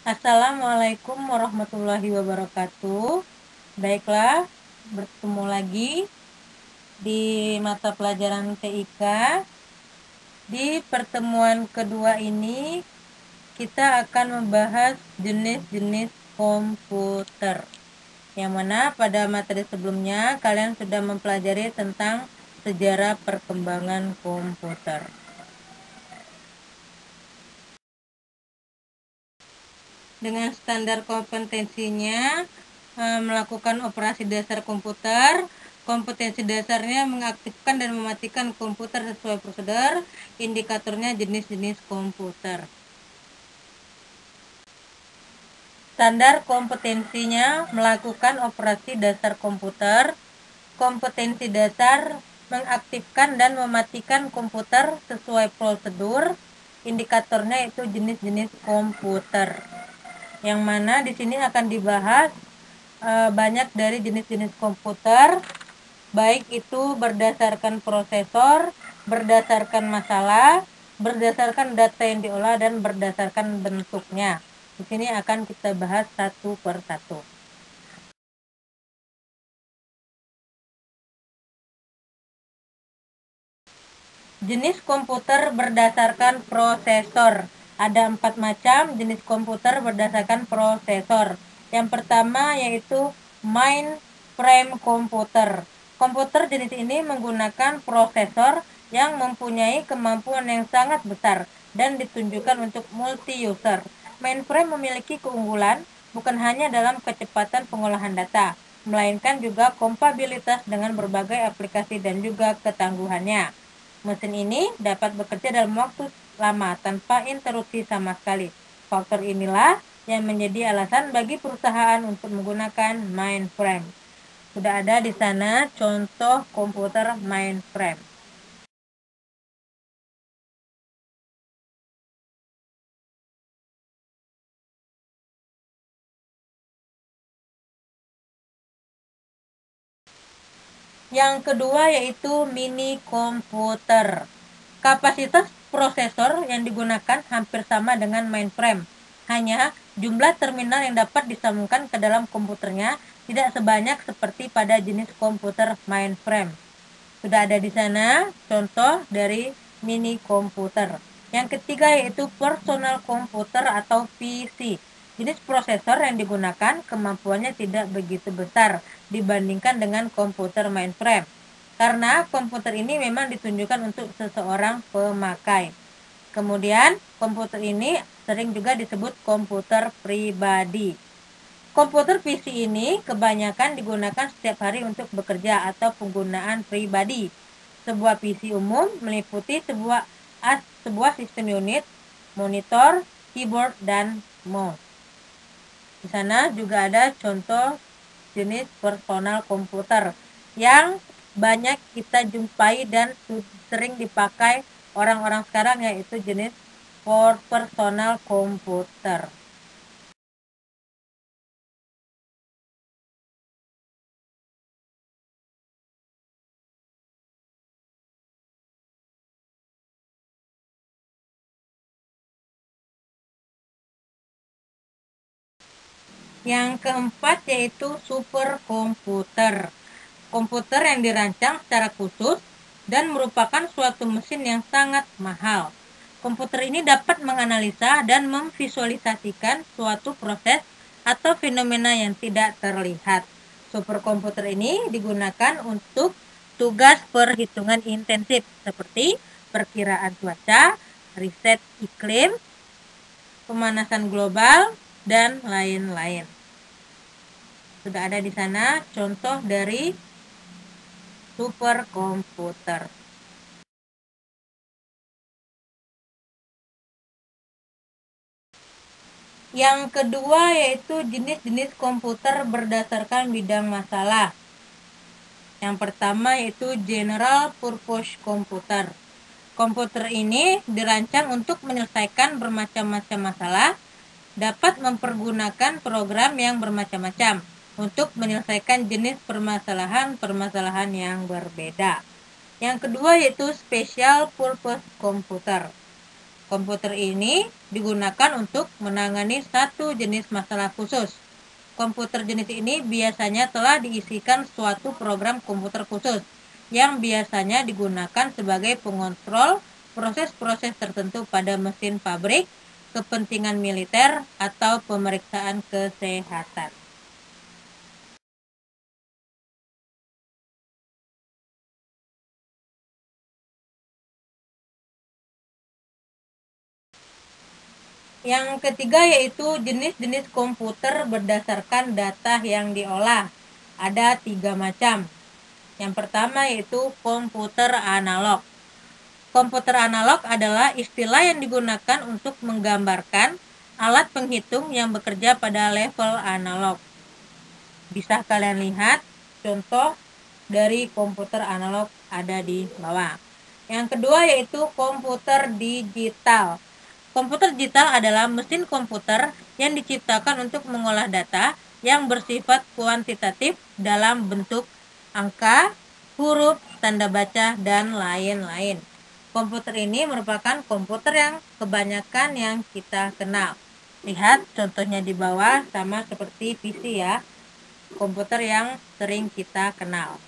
Assalamualaikum warahmatullahi wabarakatuh. Baiklah, bertemu lagi di mata pelajaran TIK. Di pertemuan kedua ini kita akan membahas jenis-jenis komputer. Yang mana pada materi sebelumnya kalian sudah mempelajari tentang sejarah perkembangan komputer. Dengan standar kompetensinya melakukan operasi dasar komputer. Kompetensi dasarnya mengaktifkan dan mematikan komputer sesuai prosedur. Indikatornya jenis-jenis komputer. Standar kompetensinya melakukan operasi dasar komputer. Kompetensi dasar mengaktifkan dan mematikan komputer sesuai prosedur. Indikatornya itu jenis-jenis komputer. Yang mana di sini akan dibahas banyak dari jenis-jenis komputer, baik itu berdasarkan prosesor, berdasarkan masalah, berdasarkan data yang diolah, dan berdasarkan bentuknya. Di sini akan kita bahas satu per satu. Jenis komputer berdasarkan prosesor. Ada 4 macam jenis komputer berdasarkan prosesor. Yang pertama yaitu mainframe komputer. Komputer jenis ini menggunakan prosesor yang mempunyai kemampuan yang sangat besar dan ditunjukkan untuk multi-user. Mainframe memiliki keunggulan bukan hanya dalam kecepatan pengolahan data, melainkan juga kompatibilitas dengan berbagai aplikasi dan juga ketangguhannya. Mesin ini dapat bekerja dalam waktu lama tanpa interupsi sama sekali. Faktor inilah yang menjadi alasan bagi perusahaan untuk menggunakan mainframe. Sudah ada di sana contoh komputer mainframe. Yang kedua yaitu mini komputer. Kapasitas prosesor yang digunakan hampir sama dengan mainframe. Hanya jumlah terminal yang dapat disambungkan ke dalam komputernya tidak sebanyak seperti pada jenis komputer mainframe. Sudah ada di sana contoh dari mini komputer. Yang ketiga yaitu personal komputer atau PC. Jenis prosesor yang digunakan kemampuannya tidak begitu besar dibandingkan dengan komputer mainframe. Karena komputer ini memang ditunjukkan untuk seseorang pemakai. Kemudian komputer ini sering juga disebut komputer pribadi. Komputer PC ini kebanyakan digunakan setiap hari untuk bekerja atau penggunaan pribadi. Sebuah PC umum meliputi sebuah sistem unit, monitor, keyboard, dan mouse. Di sana juga ada contoh jenis personal komputer yang banyak kita jumpai dan sering dipakai orang-orang sekarang, yaitu jenis personal komputer. Yang keempat yaitu superkomputer. Komputer yang dirancang secara khusus dan merupakan suatu mesin yang sangat mahal. Komputer ini dapat menganalisa dan memvisualisasikan suatu proses atau fenomena yang tidak terlihat. Superkomputer ini digunakan untuk tugas perhitungan intensif seperti perkiraan cuaca, riset iklim, pemanasan global, dan lain-lain. Sudah ada di sana contoh dari superkomputer. Yang kedua yaitu jenis-jenis komputer berdasarkan bidang masalah. Yang pertama yaitu general purpose komputer. Komputer ini dirancang untuk menyelesaikan bermacam-macam masalah, dapat mempergunakan program yang bermacam-macam untuk menyelesaikan jenis permasalahan yang berbeda. Yang kedua yaitu special purpose komputer. Komputer ini digunakan untuk menangani satu jenis masalah khusus. Komputer jenis ini biasanya telah diisikan suatu program komputer khusus yang biasanya digunakan sebagai pengontrol proses-proses tertentu pada mesin pabrik, kepentingan militer, atau pemeriksaan kesehatan. Yang ketiga yaitu jenis-jenis komputer berdasarkan data yang diolah. Ada 3 macam. Yang pertama yaitu komputer analog. Komputer analog adalah istilah yang digunakan untuk menggambarkan alat penghitung yang bekerja pada level analog. Bisa kalian lihat contoh dari komputer analog ada di bawah. Yang kedua yaitu komputer digital. Komputer digital adalah mesin komputer yang diciptakan untuk mengolah data yang bersifat kuantitatif dalam bentuk angka, huruf, tanda baca, dan lain-lain. Komputer ini merupakan komputer yang kebanyakan yang kita kenal. Lihat contohnya di bawah, sama seperti PC ya, komputer yang sering kita kenal.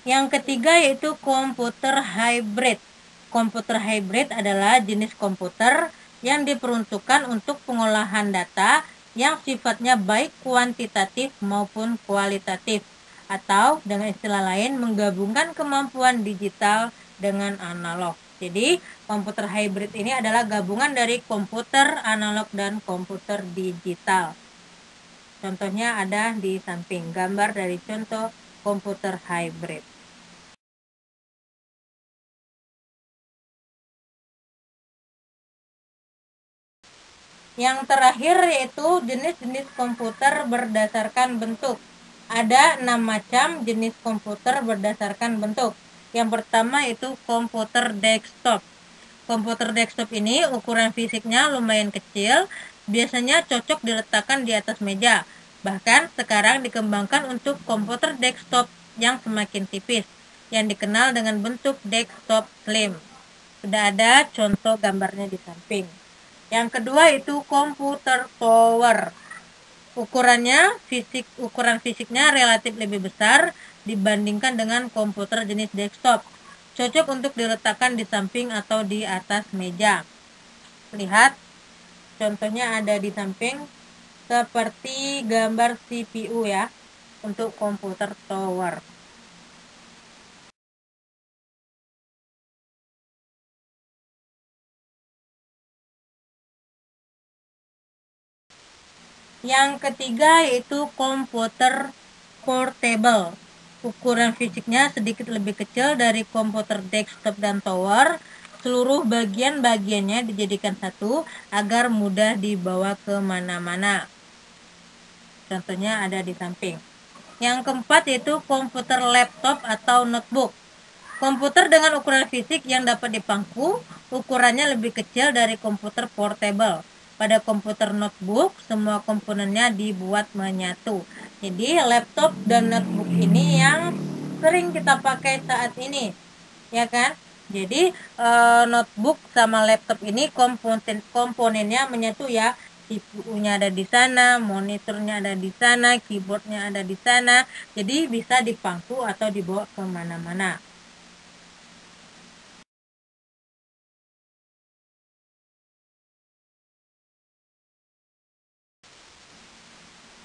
Yang ketiga yaitu komputer hybrid. Komputer hybrid adalah jenis komputer yang diperuntukkan untuk pengolahan data yang sifatnya baik kuantitatif maupun kualitatif, atau dengan istilah lain menggabungkan kemampuan digital dengan analog. Jadi komputer hybrid ini adalah gabungan dari komputer analog dan komputer digital. Contohnya ada di samping gambar dari contoh komputer hybrid. Yang terakhir yaitu jenis-jenis komputer berdasarkan bentuk. Ada 6 macam jenis komputer berdasarkan bentuk. Yang pertama itu komputer desktop. Komputer desktop ini ukuran fisiknya lumayan kecil, biasanya cocok diletakkan di atas meja. Bahkan sekarang dikembangkan untuk komputer desktop yang semakin tipis, yang dikenal dengan bentuk desktop slim. Sudah ada contoh gambarnya di samping. Yang kedua itu komputer tower. Ukuran fisiknya relatif lebih besar dibandingkan dengan komputer jenis desktop. Cocok untuk diletakkan di samping atau di atas meja. Lihat contohnya ada di samping seperti gambar CPU ya untuk komputer tower. Yang ketiga yaitu komputer portable. Ukuran fisiknya sedikit lebih kecil dari komputer desktop dan tower. Seluruh bagian-bagiannya dijadikan satu agar mudah dibawa kemana-mana. Contohnya ada di samping. Yang keempat yaitu komputer laptop atau notebook. Komputer dengan ukuran fisik yang dapat dipangku, ukurannya lebih kecil dari komputer portable. Pada komputer notebook, semua komponennya dibuat menyatu. Jadi laptop dan notebook ini yang sering kita pakai saat ini, ya kan? Jadi notebook sama laptop ini komponennya menyatu ya. CPU-nya ada di sana, monitornya ada di sana, keyboardnya ada di sana. Jadi bisa dipangku atau dibawa kemana-mana.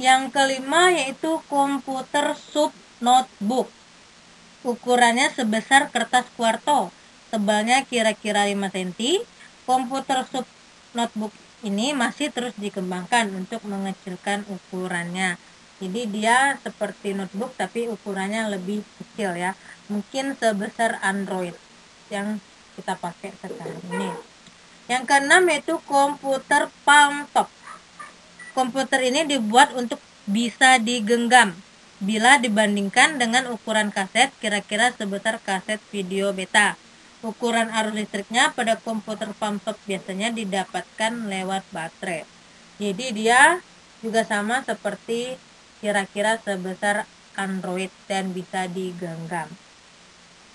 Yang kelima yaitu komputer sub notebook. Ukurannya sebesar kertas kuarto, tebalnya kira-kira 5 cm. Komputer sub notebook ini masih terus dikembangkan untuk mengecilkan ukurannya. Jadi dia seperti notebook tapi ukurannya lebih kecil ya. Mungkin sebesar Android yang kita pakai sekarang ini. Yang keenam yaitu komputer palm top. Komputer ini dibuat untuk bisa digenggam bila dibandingkan dengan ukuran kaset kira-kira sebesar kaset video beta. Ukuran arus listriknya pada komputer palm top biasanya didapatkan lewat baterai. Jadi dia juga sama seperti kira-kira sebesar Android dan bisa digenggam.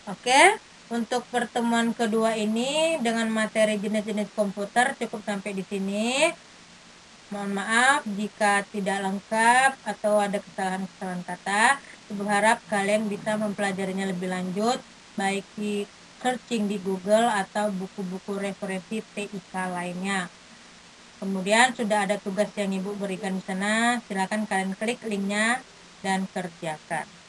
Oke, untuk pertemuan kedua ini dengan materi jenis-jenis komputer cukup sampai di sini. Mohon maaf jika tidak lengkap atau ada kesalahan-kesalahan kata. Ibu harap kalian bisa mempelajarinya lebih lanjut, baik di searching di Google atau buku-buku referensi TIK lainnya. Kemudian sudah ada tugas yang Ibu berikan di sana, silakan kalian klik linknya dan kerjakan.